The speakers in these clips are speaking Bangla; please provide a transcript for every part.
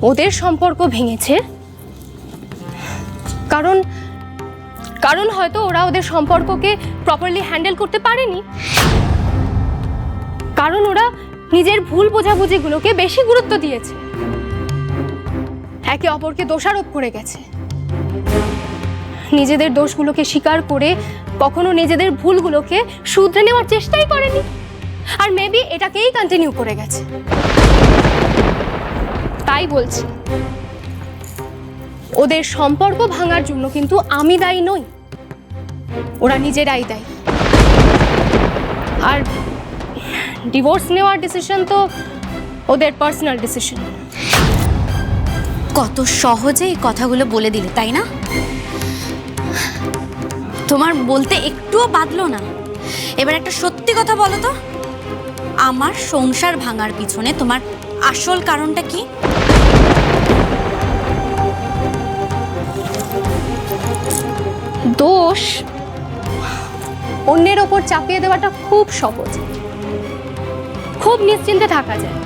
ওদের সম্পর্ক ভেঙেছে কারণ কারণ হয়তো ওরা ওদের সম্পর্ককে প্রপারলি হ্যান্ডেল করতে পারেনি, কারণ ওরা নিজের ভুল বোঝাবুঝিগুলোকে বেশি গুরুত্ব দিয়েছে, একে অপরকে দোষারোপ করে গেছে, নিজেদের দোষগুলোকে স্বীকার করে কখনো নিজেদের ভুলগুলোকে শুধরে নেওয়ার চেষ্টাই করেনি, আর মেবি এটাকেই কন্টিনিউ করে গেছে। তাই বলছি, ওদের সম্পর্ক ভাঙার জন্য কিন্তু আমি দায়ী নই, ওরা নিজেরাই দায়ী। আর ডিভোর্স নেওয়ার ডিসিশন তো ওদের পার্সোনাল ডিসিশন। কত সহজে এই কথাগুলো বলে দিলে, তাই না? তোমার বলতে একটুও বাদলো না। এবার একটা সত্যি কথা বলো তো, আমার সংসার ভাঙার পিছনে তোমার আসল কারণটা কি? দোষ অন্যের ওপর চাপিয়ে দেওয়াটা খুব সহজ, খুব নিশ্চিন্তে থাকা যায়,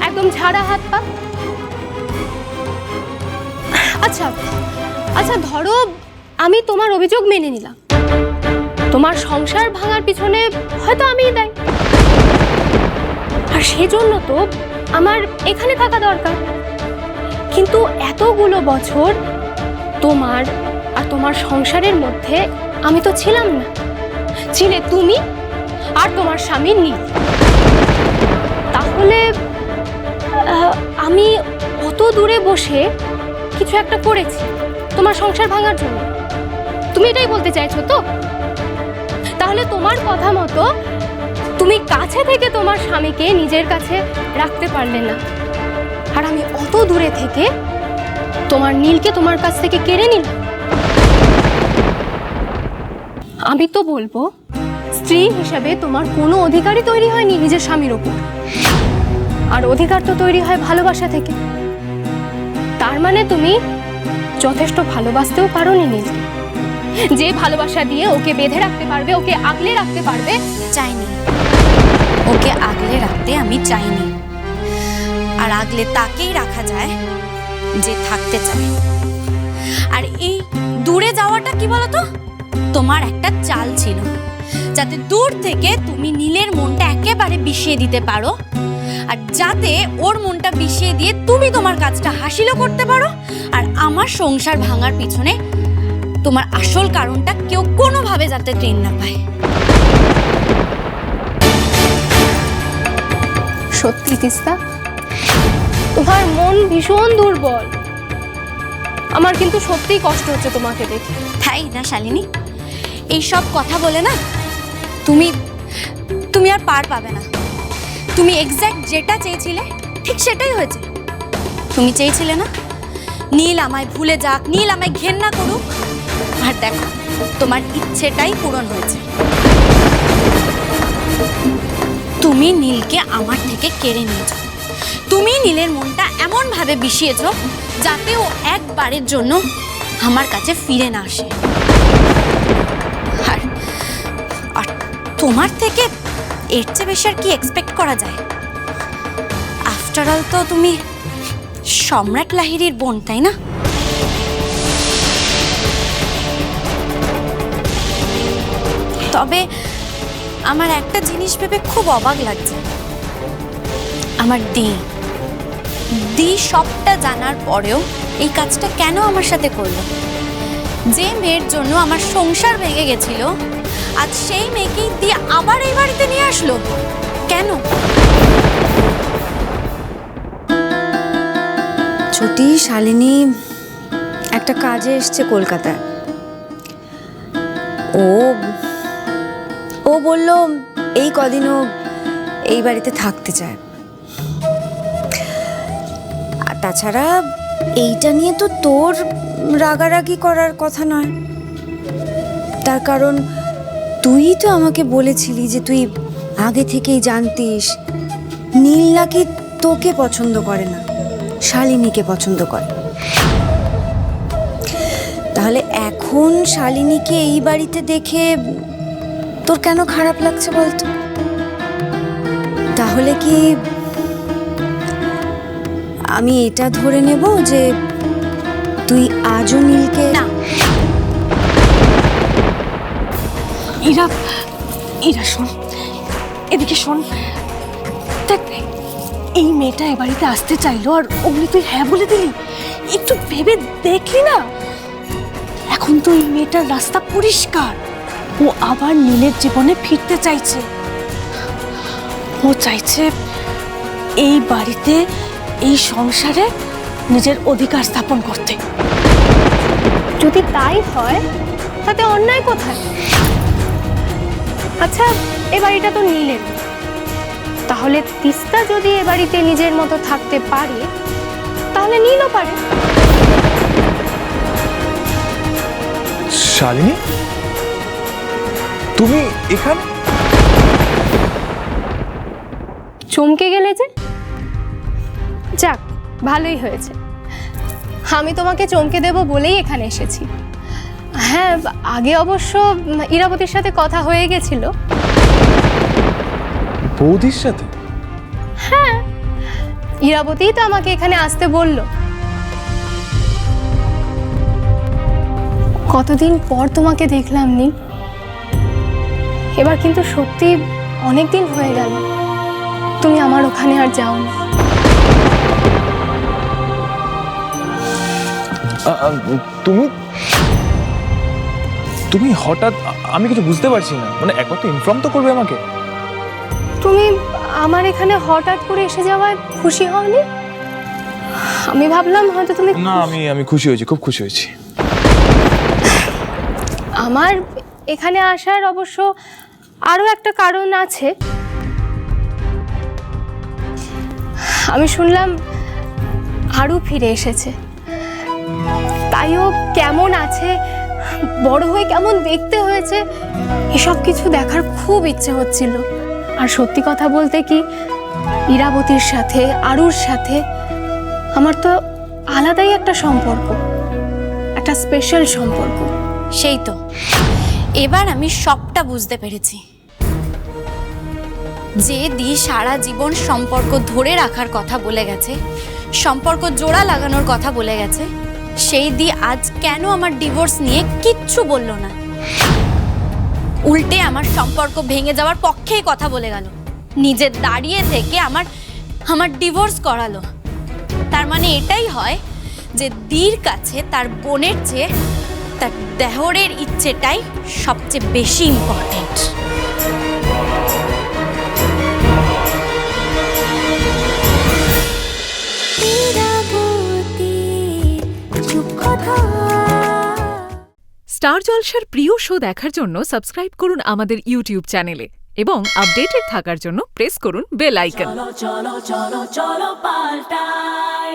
একদম ঝাড়া হাত পা। আচ্ছা আচ্ছা, ধরো আমি তোমার অভিযোগ মেনে নিলাম, তোমার সংসার ভাঙার পিছনে হয়তো আমিই দায়ী, আর সেজন্য তো আমার এখানে থাকা দরকার। কিন্তু এতগুলো বছর তোমার আর তোমার সংসারের মধ্যে আমি তো ছিলাম না, ছিলে তুমি আর তোমার স্বামী নীল। তাহলে আমি অত দূরে বসে কিছু একটা করেছি তোমার সংসার ভাঙার জন্য, তুমি এটাই বলতে চাইছো তো? তাহলে তোমার কথা মতো তুমি কাছে থেকে তোমার স্বামীকে নিজের কাছে রাখতে পারলে না, আর আমি অত দূরে থেকে তোমার নীলকে তোমার কাছ থেকে কেড়ে নিলাম। আমি তো বলবো, স্ত্রী হিসেবে তোমার কোনো অধিকারই তৈরি হয়নি নিজের স্বামীর ওপর, আর অধিকার তো তৈরি হয় ভালোবাসা থেকে। তার মানে তুমি যথেষ্ট ভালোবাসতেও পারোনি নীলকে, যে ভালোবাসা দিয়ে ওকে বেঁধে রাখতে পারবে, ওকে আগলে রাখতে পারবে। চাইনি, ওকে আগলে রাখতে আমি চাইনি। আর আগলে তাকেই রাখা যায় যে থাকতে চায়। আর এই দূরে যাওয়াটা কি বলতো, তোমার একটা চাল ছিল, যাতে দূর থেকে তুমি নীলের মনটা একেবারে বিষিয়ে দিতে পারো, আর যাতে ওর মনটা বিষিয়ে দিয়ে তুমি তোমার কাজটা হাসিলও করতে পারো, আর আমার সংসার ভাঙার পিছনে তোমার আসল কারণটা কেউ কোনোভাবে যাতে টের না পায়। সত্যি তিস্তা, তোমার মন ভীষণ দুর্বল। আমার কিন্তু সত্যিই কষ্ট হচ্ছে তোমাকে দেখে। তাই না শালিনী? এইসব কথা বলে না তুমি তুমি আর পার পাবে না। তুমি এক্স্যাক্ট যেটা চেয়েছিলে ঠিক সেটাই হয়েছে। তুমি চেয়েছিলে না নীল আমায় ভুলে যাক, নীল আমায় ঘেন্না করুক, আর দেখো তোমার ইচ্ছেটাই পূরণ হয়েছে। তুমি নীলকে আমার থেকে কেড়ে নিয়েছো। তুমি নীলের মনটা এমন ভাবে বিষিয়েছো যাতে ও একবারের জন্য আমার কাছে ফিরে না আসে। আর তোমার থেকে এর চেয়ে বেশি আর কি এক্সপেক্ট করা যায়? আফটার অল তো তুমি সম্রাট লাহিড়ীর বোন, তাই না? তবে আমার একটা জিনিস ভেবে খুব অবাক লাগছে। আমার দি সবটা জানার পরেও এই কাজটা কেন আমার সাথে করলো? যে মেয়ের জন্য আমার সংসার ভেঙে গেছিল, আজ সেই মেয়েকেই দিয়ে আবার এই বাড়িতে নিয়ে আসলো কেন? ছুটি শালিনী একটা কাজে এসছে কলকাতায়। ও বলল এই কদিনও এই বাড়িতে থাকতে চায়। আর তাছাড়া এইটা নিয়ে তো তোর রাগারাগি করার কথা নয়, তার কারণ তুই তো আমাকে বলেছিলি যে তুই আগে থেকেই জানতিস নীল নাকি তোকে পছন্দ করে না, শালিনীকে পছন্দ করে। তাহলে এখন শালিনীকে এই বাড়িতে দেখে তোর কেন খারাপ লাগছে বলতো? তাহলে কি আমি এটা ধরে নেব যে তুই আজও নীলকে না, ইরা, ইরা শোন, এদিকে শোন। দেখ, এই মেয়েটা এ বাড়িতে আসতে চাইলো আর অমনি তুই হ্যাঁ বলে দিলি। একটু ভেবে দেখলি না? এখন তো এই মেয়েটার রাস্তা পরিষ্কার, ও আবার নীলের জীবনে ফিরতে চাইছে। ও চাইছে এই বাড়িতে, এই সংসারে নিজের অধিকার স্থাপন করতে। যদি তাই হয় তাতে অন্যায় কোথায়? আচ্ছা, এ বাড়িটা তো নীলের, তাহলে তিস্তা যদি এ বাড়িতে নিজের মতো থাকতে পারে তাহলে নীলও পারে। শালিনী, তুমি এখানে? চমকে গেলে যে? যাক, ভালোই হয়েছে। আমি তোমাকে চমকে দেব বলেই এখানে এসেছি। হ্যাঁ, আগে অবশ্য ইরাবতীর সাথে কথা হয়ে গেছিল। বৌদির সাথে? হ্যাঁ, ইরাবতীই তো আমাকে এখানে আসতে বলল। কতদিন পর তোমাকে দেখলাম নি। এবার কিন্তু সত্যি অনেক দিন হয়ে গেল তুমি আমার ওখানে আর যাওনি। তুমি তুমি হঠাৎ, আমি কিছু বুঝতে পারছি না। মানে একবার তো ইনফর্ম তো করবে আমাকে। তুমি আমার এখানে হঠাৎ করে এসে যাওয়ায় খুশি হওনি? আমি ভাবলাম হয়তো তুমি না, আমি খুশি হয়েছি, খুব খুশি হয়েছি। আমার এখানে আসার অবশ্য আরো একটা কারণ আছে। আমি শুনলাম আরু ফিরে এসেছে, তাই ও কেমন আছে, বড় হয়ে কেমন দেখতে হয়েছে, এসব কিছু দেখার খুব ইচ্ছে হচ্ছিল। আর সত্যি কথা বলতে কি, ইরাবতীর সাথে, আরুর সাথে আমার তো আলাদাই একটা সম্পর্ক, একটা স্পেশাল সম্পর্ক। সেই তো, এবার আমি সবটা বুঝতে পেরেছি। যে দি সারা জীবন সম্পর্ক ধরে রাখার কথা বলে গেছে, সম্পর্ক জোড়া লাগানোর কথা বলে গেছে, সেই দি আজ কেন আমার ডিভোর্স নিয়ে কিচ্ছু বলল না, উল্টে আমার সম্পর্ক ভেঙে যাওয়ার পক্ষেই কথা বলে গেল, নিজে দাঁড়িয়ে থেকে আমার ডিভোর্স করালো। তার মানে এটাই হয় যে দির কাছে তার বোনের চেয়ে তার দেহরের ইচ্ছেটাই সবচেয়ে বেশি ইম্পর্টেন্ট। স্টার জলসার প্রিয় শো দেখার জন্য সাবস্ক্রাইব করুন আমাদের ইউটিউব চ্যানেলে এবং আপডেটেড থাকার জন্য প্রেস করুন বেল আইকন। চলো চলো চলো চলো পাল্টাই।